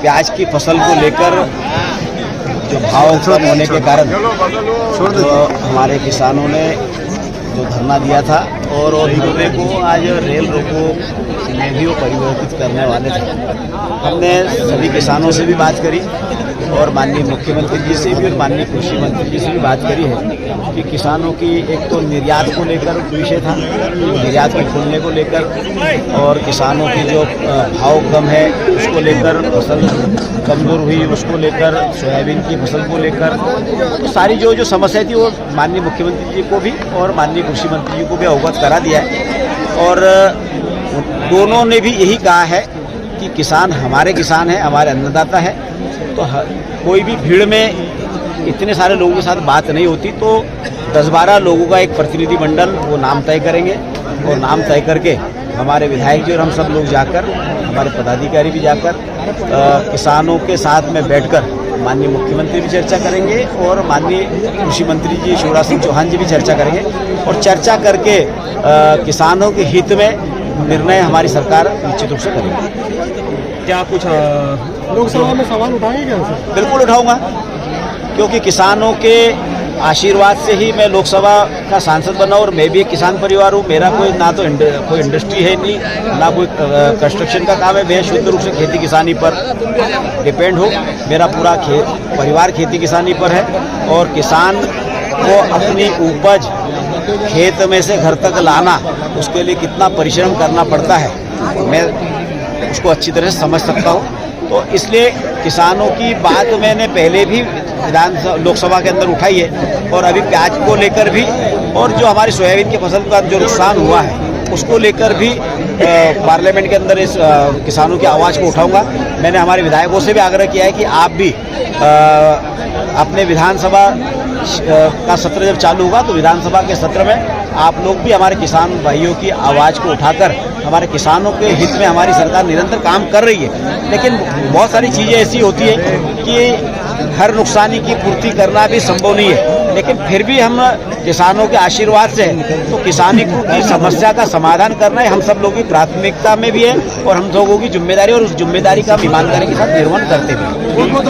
प्याज की फसल को लेकर जो भाव कम होने के कारण जो हमारे किसानों ने जो धरना दिया था और धरने को आज रेल रोको में भी वो परिवर्तित करने वाले थे। हमने सभी किसानों से भी बात करी और माननीय मुख्यमंत्री जी से भी और माननीय कृषि मंत्री जी से भी बात करी है कि किसानों की एक तो निर्यात को लेकर विषय था, निर्यात के खुलने को लेकर, और किसानों की जो भाव कम है उसको लेकर, फसल कमज़ोर हुई उसको लेकर, सोयाबीन की फसल को लेकर, तो सारी जो समस्या थी वो माननीय मुख्यमंत्री जी को भी और माननीय कृषि मंत्री जी को भी अवगत करा दिया है। और दोनों ने भी यही कहा है कि किसान हमारे किसान हैं, हमारे अन्नदाता है, तो कोई भी भीड़ में इतने सारे लोगों के साथ बात नहीं होती, तो 10-12 लोगों का एक प्रतिनिधि मंडल वो नाम तय करेंगे और नाम तय करके हमारे विधायक जी और हम सब लोग जाकर, हमारे पदाधिकारी भी जाकर किसानों के साथ में बैठकर माननीय मुख्यमंत्री भी चर्चा करेंगे और माननीय कृषि मंत्री जी शिवराज सिंह चौहान जी भी चर्चा करेंगे और चर्चा करके किसानों के हित में निर्णय हमारी सरकार निश्चित रूप से करेगी। क्या कुछ लोकसभा में सवाल उठाएंगे क्या? बिल्कुल उठाऊंगा, क्योंकि किसानों के आशीर्वाद से ही मैं लोकसभा का सांसद बना और मैं भी एक किसान परिवार हूँ। मेरा कोई ना तो कोई इंडस्ट्री है नहीं, ना कोई कंस्ट्रक्शन का काम है। मैं शुद्ध रूप से खेती किसानी पर डिपेंड हूँ। मेरा पूरा परिवार खेती किसानी पर है और किसान को अपनी उपज खेत में से घर तक लाना, उसके लिए कितना परिश्रम करना पड़ता है मैं उसको अच्छी तरह से समझ सकता हूँ। तो इसलिए किसानों की बात मैंने पहले भी लोकसभा के अंदर उठाई है और अभी प्याज को लेकर भी, और जो हमारी सोयाबीन की फसल का जो नुकसान हुआ है उसको लेकर भी पार्लियामेंट के अंदर इस किसानों की आवाज़ को उठाऊंगा। मैंने हमारे विधायकों से भी आग्रह किया है कि आप भी अपने विधानसभा का सत्र जब चालू होगा तो विधानसभा के सत्र में आप लोग भी हमारे किसान भाइयों की आवाज़ को उठाकर, हमारे किसानों के हित में हमारी सरकार निरंतर काम कर रही है, लेकिन बहुत सारी चीज़ें ऐसी होती है कि हर नुकसानी की पूर्ति करना भी संभव नहीं है, लेकिन फिर भी हम किसानों के आशीर्वाद से तो किसानी की समस्या का समाधान करना है हम सब लोगों की प्राथमिकता में भी है और हम लोगों की जिम्मेदारी, और उस जिम्मेदारी का हम ईमानदारी के साथ निर्वहन करते भी हैं।